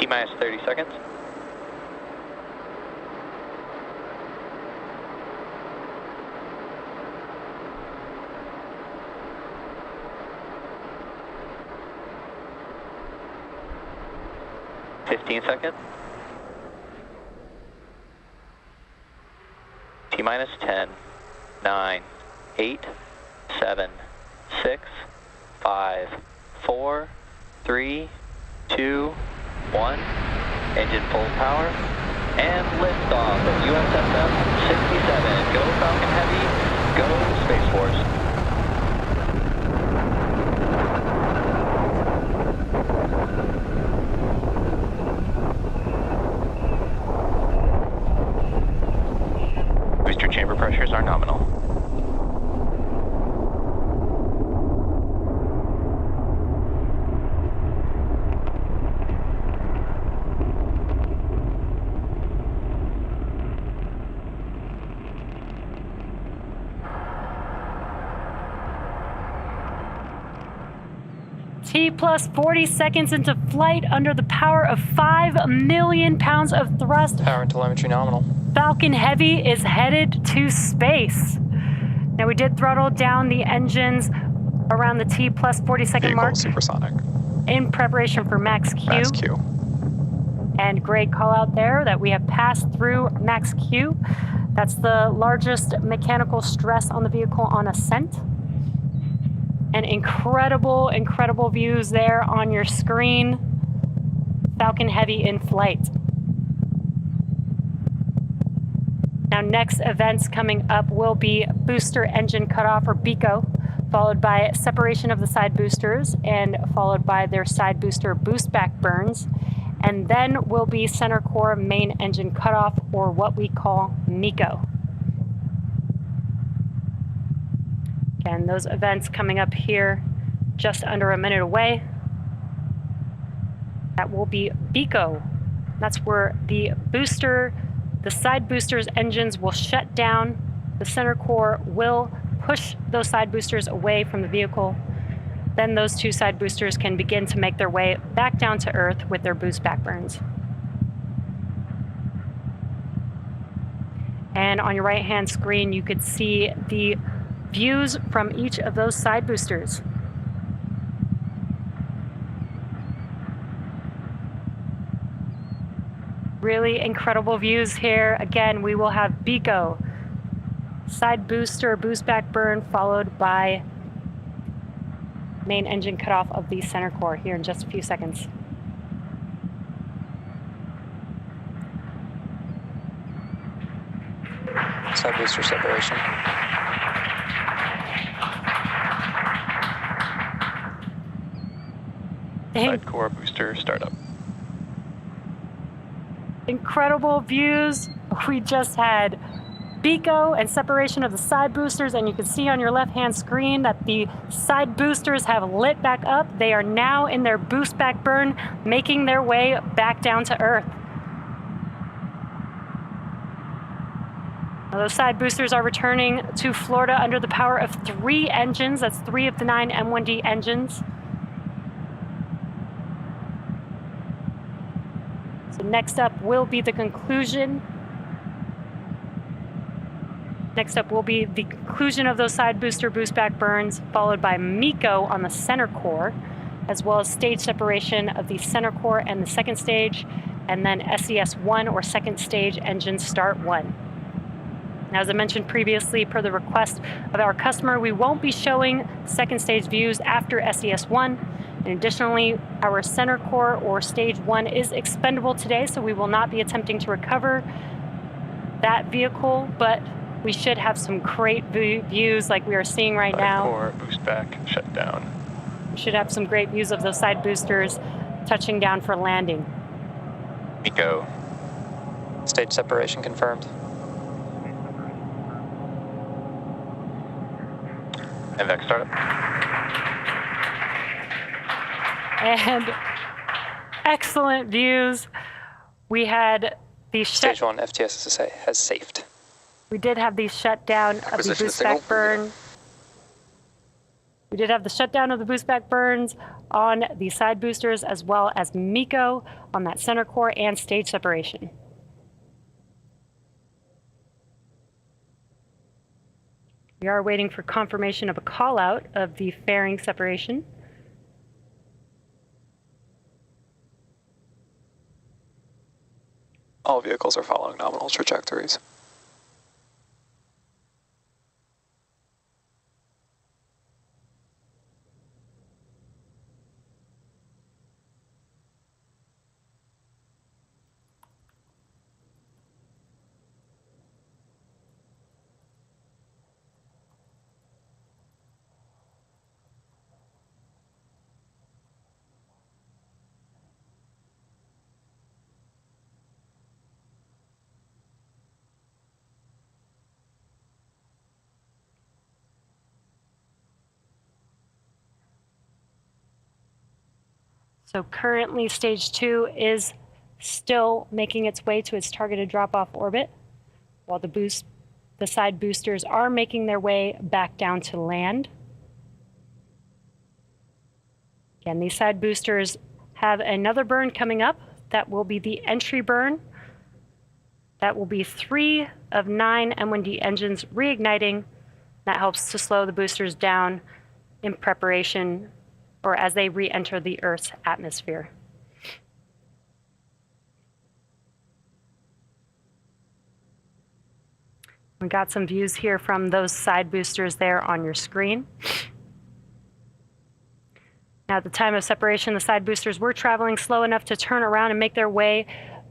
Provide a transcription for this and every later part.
T-minus 30 seconds. Seconds. T-minus 10, 9, 8, 7, 6, 5, 4, 3, 2, 1. Engine full power. And liftoff of USSF 67. Go Falcon Heavy. Go Space Force. Chamber pressures are nominal. T plus 40 seconds into flight under the power of 5 million pounds of thrust. Power and telemetry nominal. Falcon Heavy is headed to space. Now we did throttle down the engines around the T plus 40 second Vehicle mark. Supersonic. In preparation for Max Q. Max Q. And great call out there that we have passed through Max Q. That's the largest mechanical stress on the vehicle on ascent. And incredible, incredible views there on your screen. Falcon Heavy in flight. Now, next events coming up will be booster engine cutoff, or BECO, followed by separation of the side boosters, and followed by their side booster boost back burns. And then will be center core main engine cutoff, or what we call MECO. Again, those events coming up here just under a minute away. That will be BECO. That's where the side boosters engines will shut down. The center core will push those side boosters away from the vehicle. Then those two side boosters can begin to make their way back down to Earth with their boost back burns. And on your right-hand screen, you could see the views from each of those side boosters. Really incredible views here. Again, we will have BECO, side booster, boost back burn, followed by main engine cutoff of the center core here in just a few seconds. Side booster separation. Side core booster startup. Incredible views. We just had BECO and separation of the side boosters, and you can see on your left-hand screen that the side boosters have lit back up. They are now in their boost back burn, making their way back down to Earth. Now, those side boosters are returning to Florida under the power of 3 engines. That's 3 of the 9 M1D engines. So next up will be the conclusion. Next up will be the conclusion of those side booster boost back burns, followed by MECO on the center core, as well as stage separation of the center core and the second stage, and then SES-1 or second stage engine start 1. Now, as I mentioned previously, per the request of our customer, we won't be showing second stage views after SES-1. And additionally, our center core or stage 1 is expendable today, so we will not be attempting to recover that vehicle, but we should have some great views like we are seeing right now. Side core boost back shut down. We should have some great views of those side boosters touching down for landing. MECO. Stage separation confirmed. MVAC startup. And excellent views. We had the Stage 1 FTSSA has safed. We did have the shutdown of the boost back burn. We did have the shutdown of the boost back burns on the side boosters, as well as MECO on that center core and stage separation. We are waiting for confirmation of a call out of the fairing separation. All vehicles are following nominal trajectories. So currently stage 2 is still making its way to its targeted drop-off orbit, while the side boosters are making their way back down to land. Again, these side boosters have another burn coming up. That will be the entry burn. That will be 3 of 9 M1D engines reigniting. That helps to slow the boosters down in preparation or as they re-enter the Earth's atmosphere. We got some views here from those side boosters there on your screen. Now, at the time of separation, the side boosters were traveling slow enough to turn around and make their way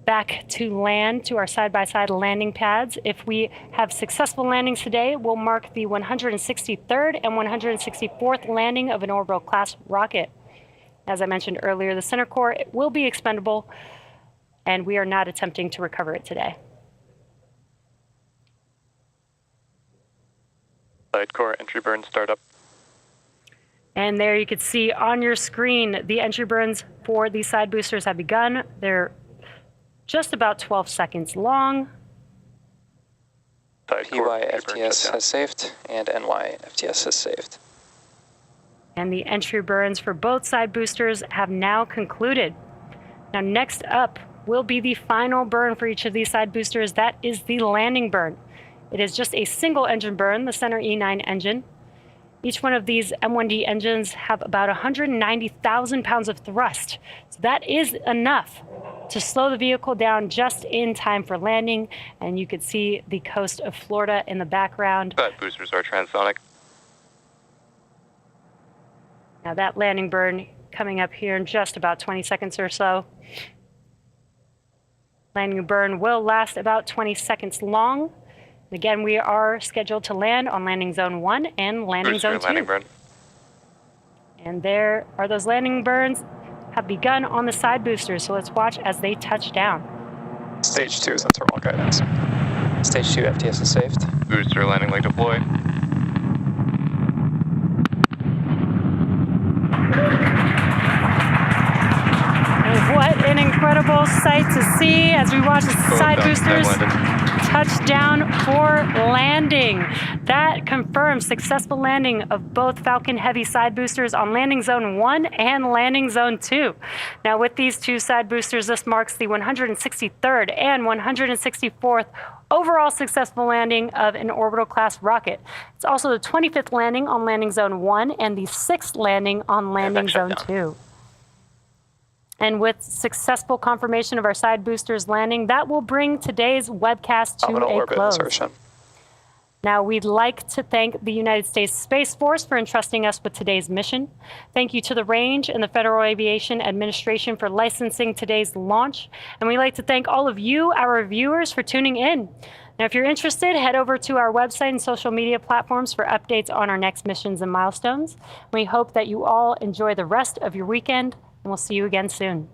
back to land, to our side-by-side landing pads. If we have successful landings today, we'll mark the 163rd and 164th landing of an orbital class rocket. As I mentioned earlier, the center core will be expendable, and we are not attempting to recover it today. Side core entry burn startup. And there you can see on your screen, the entry burns for these side boosters have begun. They're just about 12 seconds long. PYFTS has saved, and NYFTS has saved. And the entry burns for both side boosters have now concluded. Now, next up will be the final burn for each of these side boosters. That is the landing burn. It is just a single engine burn, the center E9 engine. Each one of these M1D engines have about 190,000 pounds of thrust. So that is enough to slow the vehicle down just in time for landing. And you could see the coast of Florida in the background. Side boosters are transonic. Now that landing burn coming up here in just about 20 seconds or so. Landing burn will last about 20 seconds long. Again, we are scheduled to land on landing zone 1 and landing zone 2. Landing burn. And there are those landing burns have begun on the side boosters, so let's watch as they touch down. Stage 2 is on thermal guidance. Stage 2 FTS is saved. Booster landing leg deploy. And what an incredible sight to see as we watch the side boosters touch down for landing. That confirms successful landing of both Falcon Heavy side boosters on landing zone 1 and landing zone 2. Now, with these two side boosters, this marks the 163rd and 164th overall successful landing of an orbital class rocket. It's also the 25th landing on landing zone 1 and the 6th landing on landing zone 2. And with successful confirmation of our side boosters landing, that will bring today's webcast to a close. Insertion. Now, we'd like to thank the United States Space Force for entrusting us with today's mission. Thank you to the Range and the Federal Aviation Administration for licensing today's launch. And we'd like to thank all of you, our viewers, for tuning in. Now, if you're interested, head over to our website and social media platforms for updates on our next missions and milestones. We hope that you all enjoy the rest of your weekend, and we'll see you again soon.